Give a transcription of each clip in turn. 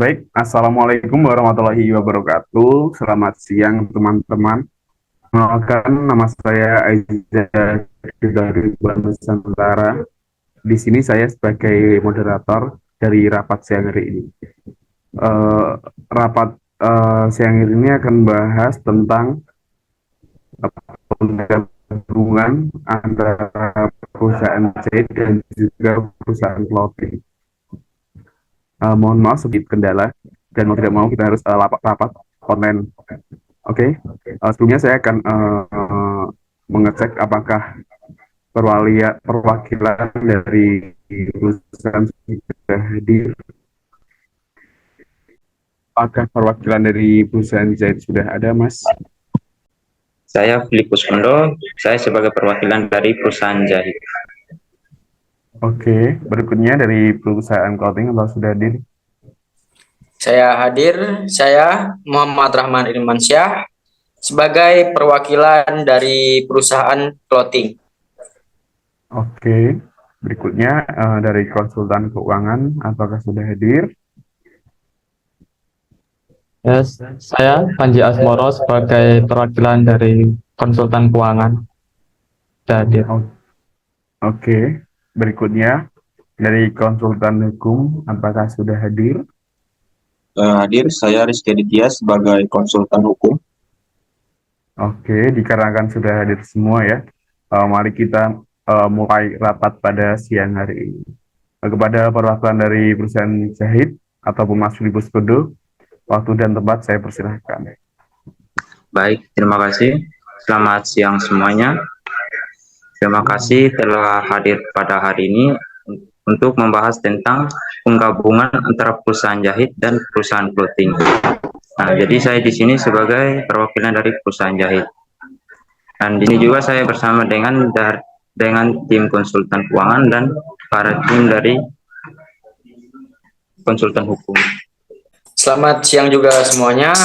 Baik, Assalamualaikum warahmatullahi wabarakatuh. Selamat siang teman-teman. Kenalkan, nama saya Aiza dari Bandung Nusantara. Di sini saya sebagai moderator dari rapat siang hari ini. Eh, rapat siang hari ini akan bahas tentang hubungan antara perusahaan jahit dan juga perusahaan clothing. Mohon maaf sedikit kendala dan mau tidak mau kita harus rapat online. Oke. Sebelumnya saya akan mengecek apakah perwakilan dari perusahaan sudah hadir. Apakah perwakilan dari perusahaan jahit sudah ada, Mas? Saya Filipus Kondo, saya sebagai perwakilan dari perusahaan jahit. Oke, berikutnya dari perusahaan clothing apa sudah hadir? Saya hadir, saya Muhammad Rahman Irmansyah sebagai perwakilan dari perusahaan clothing. Oke, berikutnya dari konsultan keuangan apakah sudah hadir? Yes, saya Panji Asmoro sebagai perwakilan dari konsultan keuangan. Jadi, Oke, berikutnya dari konsultan hukum apakah sudah hadir? Hadir, saya Rizky Aditya sebagai konsultan hukum. Oke, dikarenakan sudah hadir semua ya, mari kita mulai rapat pada siang hari ini. Kepada perwakilan dari perusahaan jahit ataupun Mas Filipus Kondo, waktu dan tempat saya persilahkan. Baik, terima kasih. Selamat siang semuanya. Terima kasih telah hadir pada hari ini untuk membahas tentang penggabungan antara perusahaan jahit dan perusahaan clothing. Nah, jadi saya di sini sebagai perwakilan dari perusahaan jahit. Dan di sini juga saya bersama dengan tim konsultan keuangan dan para tim dari konsultan hukum. Selamat siang juga semuanya.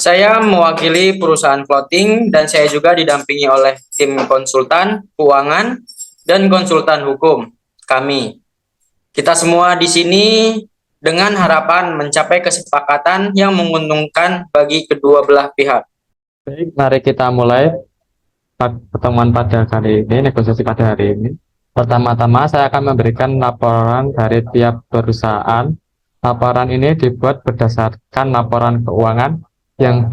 Saya mewakili perusahaan clothing dan saya juga didampingi oleh tim konsultan keuangan dan konsultan hukum kami. Kita semua di sini dengan harapan mencapai kesepakatan yang menguntungkan bagi kedua belah pihak. baik, mari kita mulai pertemuan pada hari ini, negosiasi pada hari ini. Pertama-tama saya akan memberikan laporan dari tiap perusahaan. Laporan ini dibuat berdasarkan laporan keuangan yang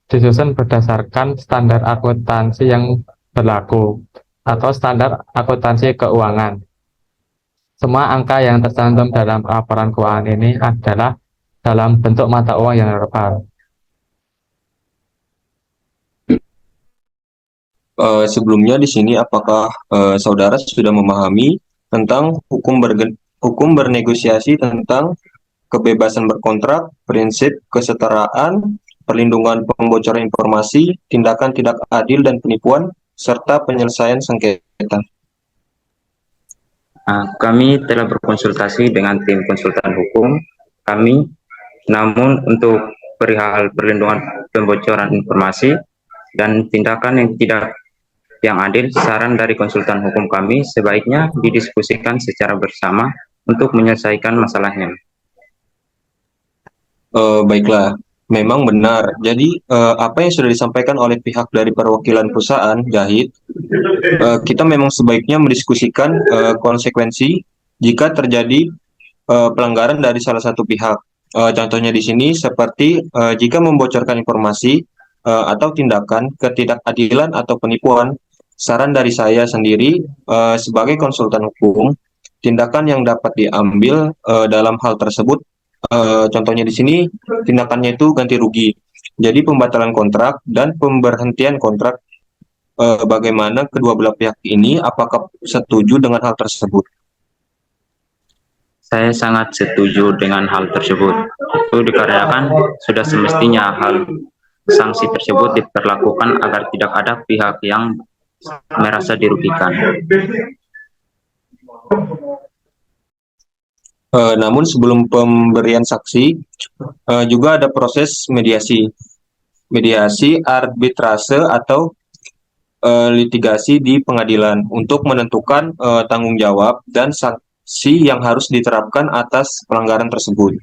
disusun berdasarkan standar akuntansi yang berlaku atau standar akuntansi keuangan. Semua angka yang tercantum dalam laporan keuangan ini adalah dalam bentuk mata uang yang verbal. Sebelumnya di sini apakah saudara sudah memahami tentang hukum bernegosiasi tentang kebebasan berkontrak, prinsip kesetaraan, perlindungan pembocoran informasi, tindakan tidak adil dan penipuan, serta penyelesaian sengketa? Kami telah berkonsultasi dengan tim konsultan hukum kami, namun untuk perihal perlindungan pembocoran informasi dan tindakan yang adil, saran dari konsultan hukum kami sebaiknya didiskusikan secara bersama untuk menyelesaikan masalahnya. Baiklah, memang benar. Jadi apa yang sudah disampaikan oleh pihak dari perwakilan perusahaan jahit, kita memang sebaiknya mendiskusikan konsekuensi jika terjadi pelanggaran dari salah satu pihak. Contohnya di sini seperti jika membocorkan informasi atau tindakan ketidakadilan atau penipuan. Saran dari saya sendiri sebagai konsultan hukum, tindakan yang dapat diambil dalam hal tersebut, contohnya di sini tindakannya itu ganti rugi. Jadi pembatalan kontrak dan pemberhentian kontrak, bagaimana kedua belah pihak ini apakah setuju dengan hal tersebut? Saya sangat setuju dengan hal tersebut. Itu dikarenakan sudah semestinya hal sanksi tersebut diperlakukan agar tidak ada pihak yang merasa dirugikan. Namun sebelum pemberian saksi, juga ada proses mediasi arbitrase atau litigasi di pengadilan untuk menentukan tanggung jawab dan sanksi yang harus diterapkan atas pelanggaran tersebut.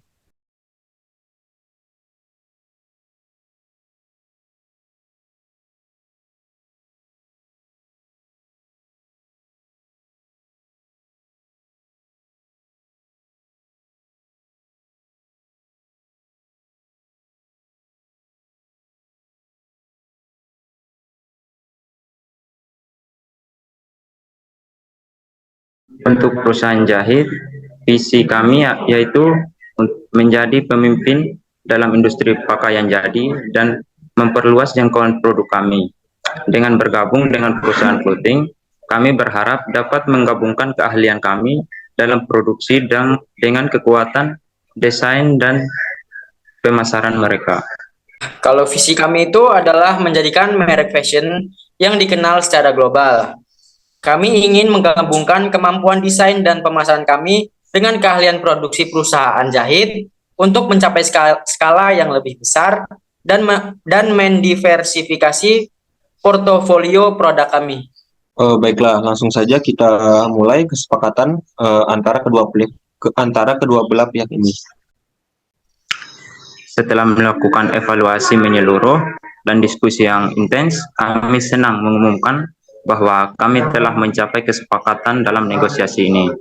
Untuk perusahaan jahit, visi kami yaitu menjadi pemimpin dalam industri pakaian jadi dan memperluas jangkauan produk kami. Dengan bergabung dengan perusahaan clothing, kami berharap dapat menggabungkan keahlian kami dalam produksi dan dengan kekuatan desain dan pemasaran mereka. Kalau visi kami itu adalah menjadikan merek fashion yang dikenal secara global. Kami ingin menggabungkan kemampuan desain dan pemasaran kami dengan keahlian produksi perusahaan jahit untuk mencapai skala yang lebih besar dan mendiversifikasi portofolio produk kami. Baiklah, langsung saja kita mulai kesepakatan antara kedua belah pihak ini. Setelah melakukan evaluasi menyeluruh dan diskusi yang intens, kami senang mengumumkan bahwa kami telah mencapai kesepakatan dalam negosiasi ini.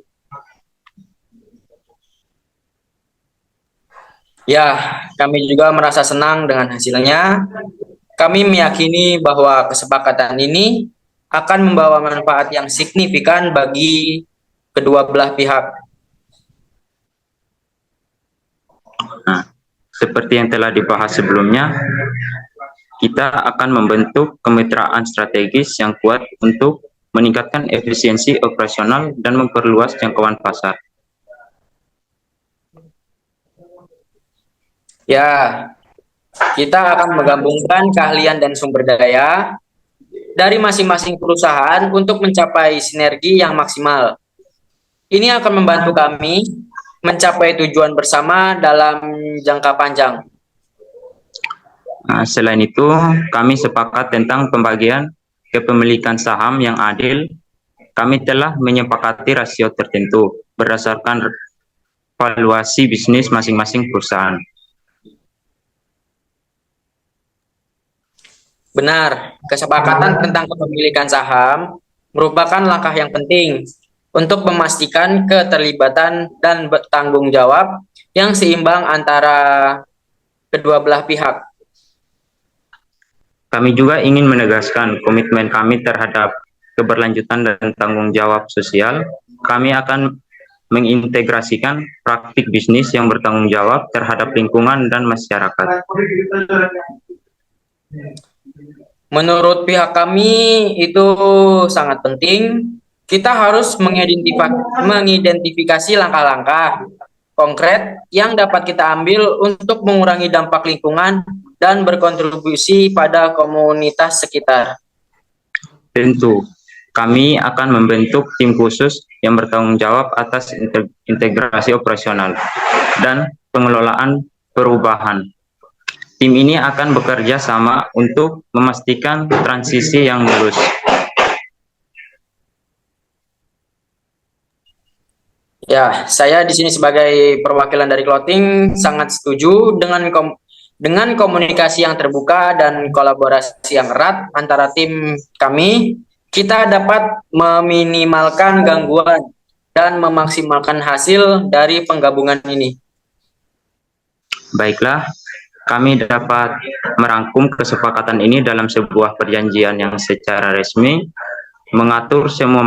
Ya, kami juga merasa senang dengan hasilnya. Kami meyakini bahwa kesepakatan ini akan membawa manfaat yang signifikan bagi kedua belah pihak. Nah, seperti yang telah dibahas sebelumnya, kita akan membentuk kemitraan strategis yang kuat untuk meningkatkan efisiensi operasional dan memperluas jangkauan pasar. Ya, kita akan menggabungkan keahlian dan sumber daya dari masing-masing perusahaan untuk mencapai sinergi yang maksimal. Ini akan membantu kami mencapai tujuan bersama dalam jangka panjang. Nah, selain itu, kami sepakat tentang pembagian kepemilikan saham yang adil. Kami telah menyepakati rasio tertentu berdasarkan valuasi bisnis masing-masing perusahaan. Benar, kesepakatan tentang kepemilikan saham merupakan langkah yang penting untuk memastikan keterlibatan dan bertanggung jawab yang seimbang antara kedua belah pihak. Kami juga ingin menegaskan komitmen kami terhadap keberlanjutan dan tanggung jawab sosial. Kami akan mengintegrasikan praktik bisnis yang bertanggung jawab terhadap lingkungan dan masyarakat. Menurut pihak kami itu sangat penting. Kita harus mengidentifikasi langkah-langkah konkret yang dapat kita ambil untuk mengurangi dampak lingkungan dan berkontribusi pada komunitas sekitar. Tentu, kami akan membentuk tim khusus yang bertanggung jawab atas integrasi operasional dan pengelolaan perubahan. Tim ini akan bekerja sama untuk memastikan transisi yang mulus. Ya, saya di sini sebagai perwakilan dari clothing sangat setuju dengan komunikasi yang terbuka dan kolaborasi yang erat antara tim kami. Kita dapat meminimalkan gangguan dan memaksimalkan hasil dari penggabungan ini. Baiklah, kami dapat merangkum kesepakatan ini dalam sebuah perjanjian yang secara resmi mengatur semua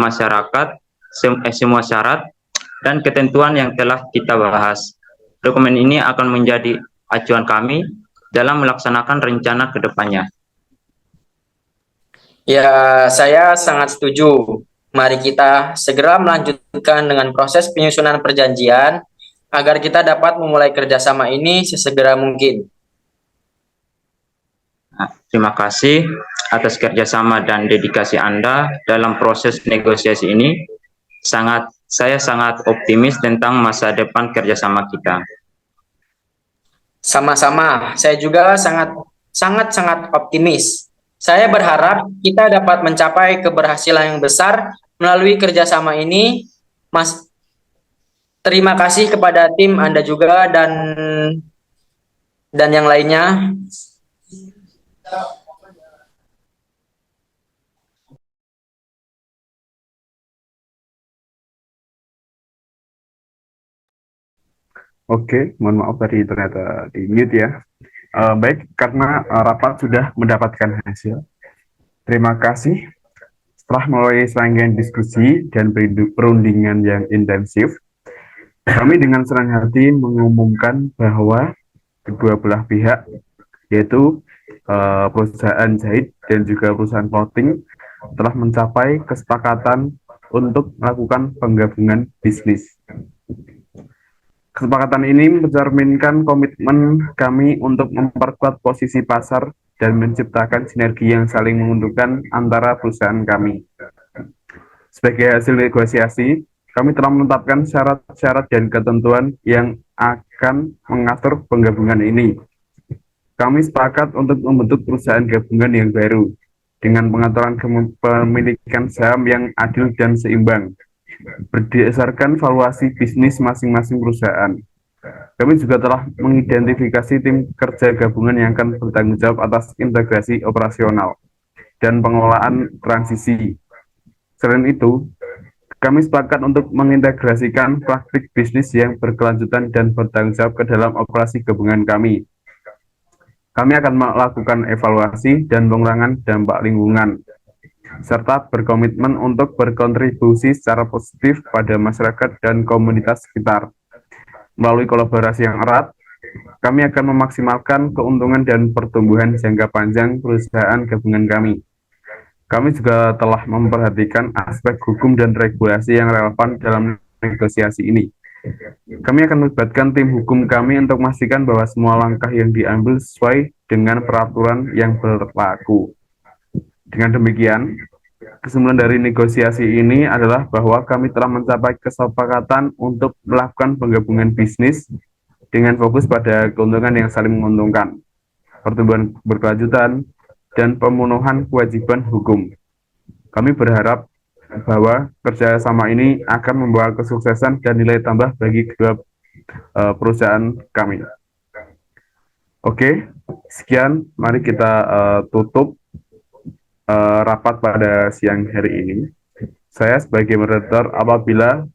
semua syarat dan ketentuan yang telah kita bahas. Dokumen ini akan menjadi acuan kami dalam melaksanakan rencana ke depannya. Ya, saya sangat setuju. Mari kita segera melanjutkan dengan proses penyusunan perjanjian agar kita dapat memulai kerjasama ini sesegera mungkin. Nah, terima kasih atas kerjasama dan dedikasi Anda dalam proses negosiasi ini. Saya sangat optimis tentang masa depan kerjasama kita. Sama-sama, saya juga sangat optimis. Saya berharap kita dapat mencapai keberhasilan yang besar melalui kerjasama ini. Mas, terima kasih kepada tim Anda juga dan yang lainnya. Oke, mohon maaf tadi ternyata di mute ya. Baik, karena rapat sudah mendapatkan hasil. Terima kasih. Setelah melalui serangkaian diskusi dan perundingan yang intensif, kami dengan senang hati mengumumkan bahwa kedua belah pihak, yaitu perusahaan jahit dan juga perusahaan clothing, telah mencapai kesepakatan untuk melakukan penggabungan bisnis. Kesepakatan ini mencerminkan komitmen kami untuk memperkuat posisi pasar dan menciptakan sinergi yang saling menguntungkan antara perusahaan kami. Sebagai hasil negosiasi, kami telah menetapkan syarat-syarat dan ketentuan yang akan mengatur penggabungan ini. Kami sepakat untuk membentuk perusahaan gabungan yang baru dengan pengaturan kepemilikan saham yang adil dan seimbang berdasarkan valuasi bisnis masing-masing perusahaan. Kami juga telah mengidentifikasi tim kerja gabungan yang akan bertanggung jawab atas integrasi operasional dan pengelolaan transisi. Selain itu, kami sepakat untuk mengintegrasikan praktik bisnis yang berkelanjutan dan bertanggung jawab ke dalam operasi gabungan kami. Kami akan melakukan evaluasi dan pengurangan dampak lingkungan, serta berkomitmen untuk berkontribusi secara positif pada masyarakat dan komunitas sekitar. Melalui kolaborasi yang erat, kami akan memaksimalkan keuntungan dan pertumbuhan jangka panjang perusahaan gabungan kami. Kami juga telah memperhatikan aspek hukum dan regulasi yang relevan dalam negosiasi ini. Kami akan melibatkan tim hukum kami untuk memastikan bahwa semua langkah yang diambil sesuai dengan peraturan yang berlaku. Dengan demikian, kesimpulan dari negosiasi ini adalah bahwa kami telah mencapai kesepakatan untuk melakukan penggabungan bisnis dengan fokus pada keuntungan yang saling menguntungkan, pertumbuhan berkelanjutan, dan pemenuhan kewajiban hukum. Kami berharap bahwa kerjasama ini akan membawa kesuksesan dan nilai tambah bagi kedua perusahaan kami. Oke, sekian. Mari kita tutup rapat pada siang hari ini. Saya sebagai moderator, apabila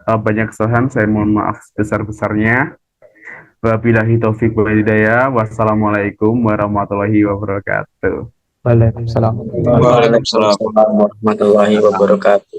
banyak kesalahan, saya mohon maaf sebesar-besarnya. Wabillahi taufiq wal hidayah. Wassalamualaikum warahmatullahi wabarakatuh. Waalaikumsalam. Waalaikumsalam. Warahmatullahi wabarakatuh.